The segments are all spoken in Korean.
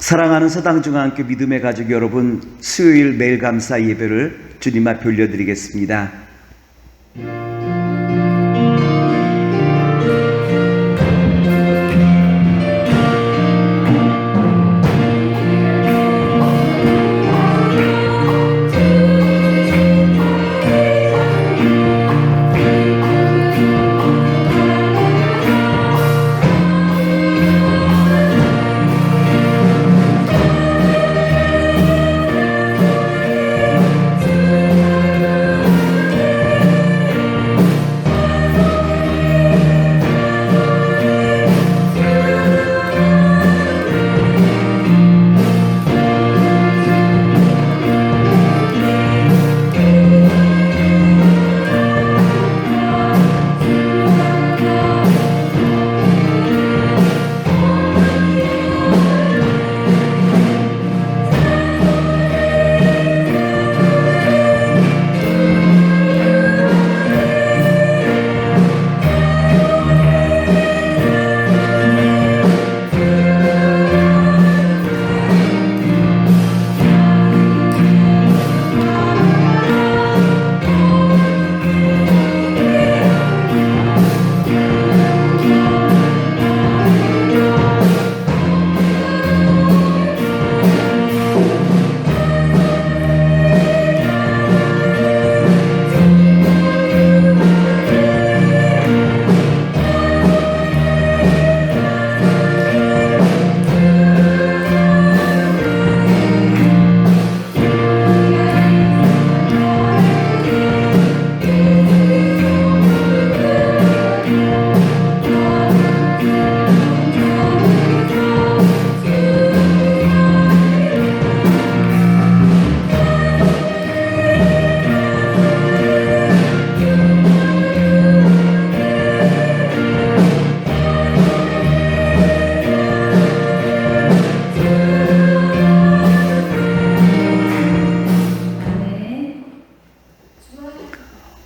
사랑하는 서당중앙교 믿음의 가족 여러분, 수요일 매일 감사 예배를 주님 앞에 올려드리겠습니다.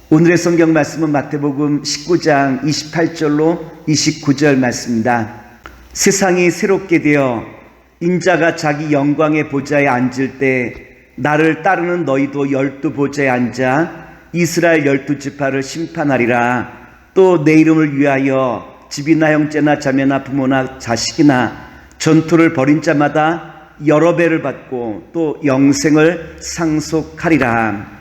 오늘의 성경 말씀은 마태복음 19장 28절로 29절 말씀입니다. 세상이 새롭게 되어 인자가 자기 영광의 보좌에 앉을 때 나를 따르는 너희도 12 보좌에 앉아 이스라엘 12지파를 심판하리라. 또 내 이름을 위하여 집이나 형제나 자매나 부모나 자식이나 전투를 벌인 자마다 여러 배를 받고 또 영생을 상속하리라.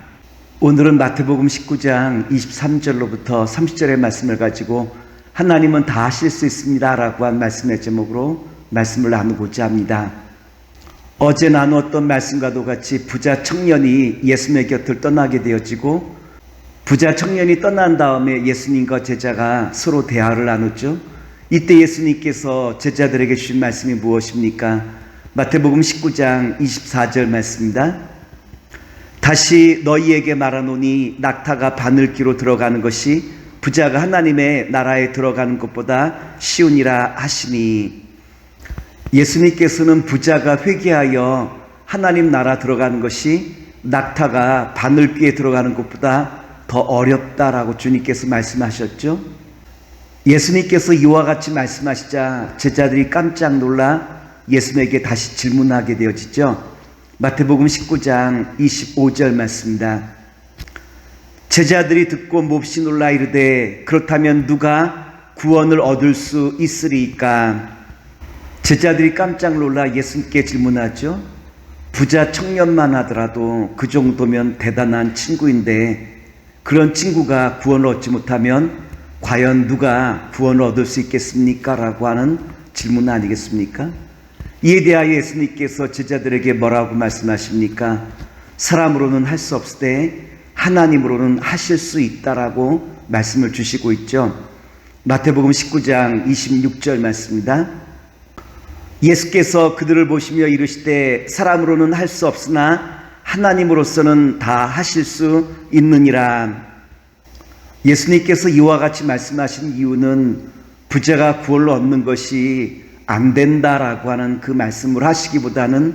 오늘은 마태복음 19장 23절로부터 30절의 말씀을 가지고 하나님은 다 하실 수 있습니다 라고 한 말씀의 제목으로 말씀을 나누고자 합니다. 어제 나누었던 말씀과도 같이 부자 청년이 예수님의 곁을 떠나게 되어지고 부자 청년이 떠난 다음에 예수님과 제자가 서로 대화를 나눴죠. 이때 예수님께서 제자들에게 주신 말씀이 무엇입니까? 마태복음 19장 24절 말씀입니다. 다시 너희에게 말하노니 낙타가 바늘귀로 들어가는 것이 부자가 하나님의 나라에 들어가는 것보다 쉬우니라 하시니, 예수님께서는 부자가 회개하여 하나님 나라 들어가는 것이 낙타가 바늘귀에 들어가는 것보다 더 어렵다라고 주님께서 말씀하셨죠. 예수님께서 이와 같이 말씀하시자 제자들이 깜짝 놀라 예수님에게 다시 질문하게 되어지죠. 마태복음 19장 25절 말씀입니다. 제자들이 듣고 몹시 놀라 이르되 그렇다면 누가 구원을 얻을 수 있으리까? 제자들이 깜짝 놀라 예수님께 질문하죠. 부자 청년만 하더라도 그 정도면 대단한 친구인데 그런 친구가 구원을 얻지 못하면 과연 누가 구원을 얻을 수 있겠습니까? 라고 하는 질문 아니겠습니까? 이에 대하여 예수님께서 제자들에게 뭐라고 말씀하십니까? 사람으로는 할 수 없을 때 하나님으로는 하실 수 있다라고 말씀을 주시고 있죠. 마태복음 19장 26절 말씀입니다. 예수께서 그들을 보시며 이르시되 사람으로는 할 수 없으나 하나님으로서는 다 하실 수 있느니라. 예수님께서 이와 같이 말씀하신 이유는 부자가 구원을 얻는 것이 안 된다라고 하는 그 말씀을 하시기보다는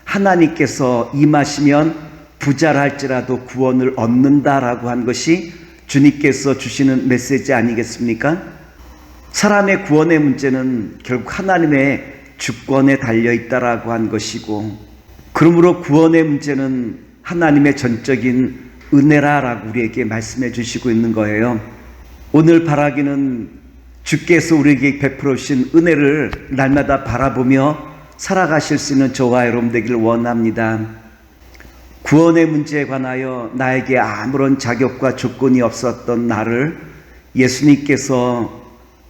하나님께서 임하시면 부자라 할지라도 구원을 얻는다라고 한 것이 주님께서 주시는 메시지 아니겠습니까? 사람의 구원의 문제는 결국 하나님의 주권에 달려 있다라고 한 것이고, 그러므로 구원의 문제는 하나님의 전적인 은혜라라고 우리에게 말씀해 주시고 있는 거예요. 오늘 바라기는 주께서 우리에게 베풀어 주신 은혜를 날마다 바라보며 살아가실 수 있는 저와 여러분 되기를 원합니다. 구원의 문제에 관하여 나에게 아무런 자격과 조건이 없었던 나를 예수님께서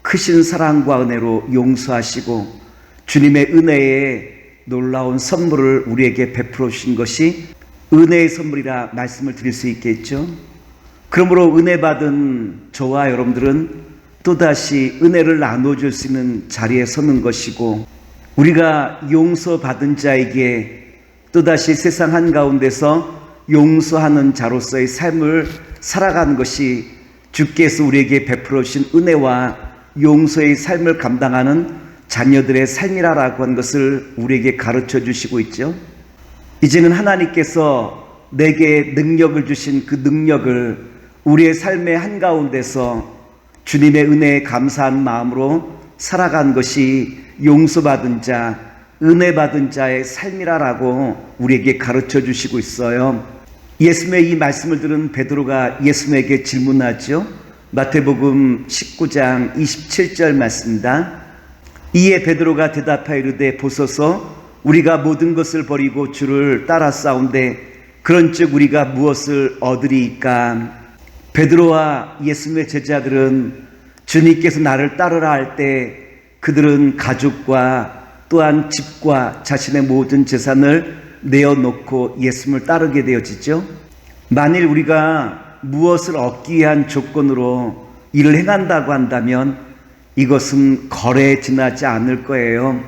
크신 사랑과 은혜로 용서하시고 주님의 은혜의 놀라운 선물을 우리에게 베풀어 주신 것이 은혜의 선물이라 말씀을 드릴 수 있겠죠. 그러므로 은혜 받은 저와 여러분들은 또다시 은혜를 나눠줄 수 있는 자리에 서는 것이고, 우리가 용서받은 자에게 또다시 세상 한가운데서 용서하는 자로서의 삶을 살아가는 것이 주께서 우리에게 베풀어 주신 은혜와 용서의 삶을 감당하는 자녀들의 삶이라고 하는 것을 우리에게 가르쳐 주시고 있죠. 이제는 하나님께서 내게 능력을 주신 그 능력을 우리의 삶의 한가운데서 주님의 은혜에 감사한 마음으로 살아간 것이 용서받은 자, 은혜 받은 자의 삶이라고 우리에게 가르쳐 주시고 있어요. 예수님의 이 말씀을 들은 베드로가 예수님에게 질문하죠. 마태복음 19장 27절 말씀입니다. 이에 베드로가 대답하여 이르되 보소서 우리가 모든 것을 버리고 주를 따라싸운데 그런즉 우리가 무엇을 얻으리이까. 베드로와 예수님의 제자들은 주님께서 나를 따르라 할 때 그들은 가족과 또한 집과 자신의 모든 재산을 내어놓고 예수님을 따르게 되어지죠. 만일 우리가 무엇을 얻기 위한 조건으로 일을 행한다고 한다면 이것은 거래에 지나지 않을 거예요.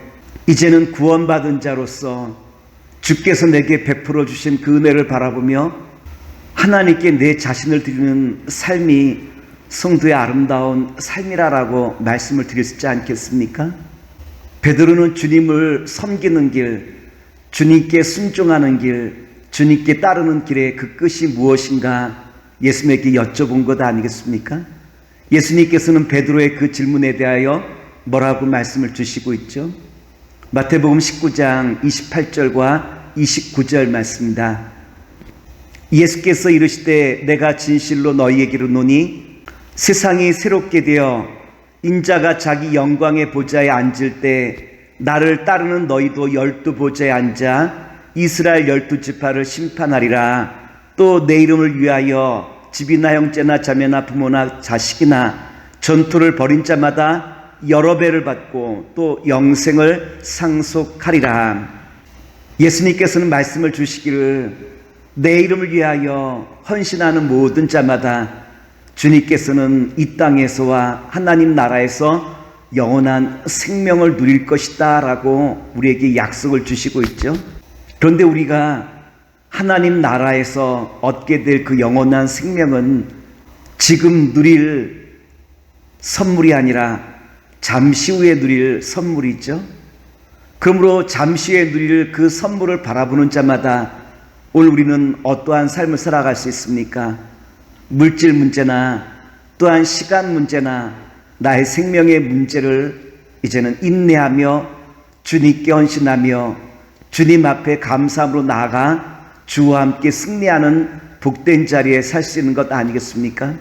이제는 구원받은 자로서 주께서 내게 베풀어 주신 그 은혜를 바라보며 하나님께 내 자신을 드리는 삶이 성도의 아름다운 삶이라고 말씀을 드릴 수 있지 않겠습니까? 베드로는 주님을 섬기는 길, 주님께 순종하는 길, 주님께 따르는 길의 그 끝이 무엇인가 예수님에게 여쭤본 것 아니겠습니까? 예수님께서는 베드로의 그 질문에 대하여 뭐라고 말씀을 주시고 있죠? 마태복음 19장 28절과 29절 말씀입니다. 예수께서 이르시되 내가 진실로 너희에게 이르노니 세상이 새롭게 되어 인자가 자기 영광의 보좌에 앉을 때 나를 따르는 너희도 12 보좌에 앉아 이스라엘 12지파를 심판하리라. 또 내 이름을 위하여 집이나 형제나 자매나 부모나 자식이나 전투를 벌인 자마다 여러 배를 받고 또 영생을 상속하리라. 예수님께서는 말씀을 주시기를 내 이름을 위하여 헌신하는 모든 자마다 주님께서는 이 땅에서와 하나님 나라에서 영원한 생명을 누릴 것이다 라고 우리에게 약속을 주시고 있죠. 그런데 우리가 하나님 나라에서 얻게 될 그 영원한 생명은 지금 누릴 선물이 아니라 잠시 후에 누릴 선물이죠. 그러므로 잠시 후에 누릴 그 선물을 바라보는 자마다 오늘 우리는 어떠한 삶을 살아갈 수 있습니까? 물질 문제나 또한 시간 문제나 나의 생명의 문제를 이제는 인내하며 주님께 헌신하며 주님 앞에 감사함으로 나아가 주와 함께 승리하는 복된 자리에 살 수 있는 것 아니겠습니까?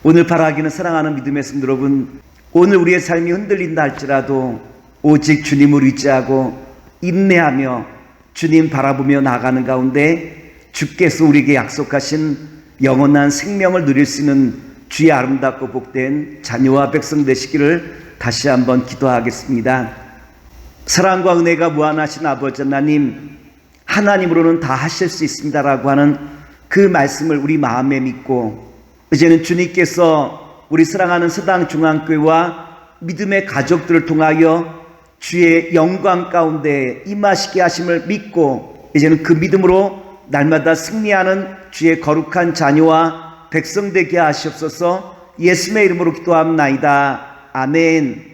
오늘 바라기는 사랑하는 믿음의 성도 여러분, 오늘 우리의 삶이 흔들린다 할지라도 오직 주님을 의지하고 인내하며 주님 바라보며 나아가는 가운데 주께서 우리에게 약속하신 영원한 생명을 누릴 수 있는 주의 아름답고 복된 자녀와 백성 되시기를 다시 한번 기도하겠습니다. 사랑과 은혜가 무한하신 아버지 하나님, 하나님으로는 다 하실 수 있습니다라고 하는 그 말씀을 우리 마음에 믿고 이제는 주님께서 우리 사랑하는 서당중앙교회와 믿음의 가족들을 통하여 주의 영광 가운데 임하시게 하심을 믿고 이제는 그 믿음으로 날마다 승리하는 주의 거룩한 자녀와 백성 되게 하시옵소서. 예수님의 이름으로 기도합나이다. 아멘.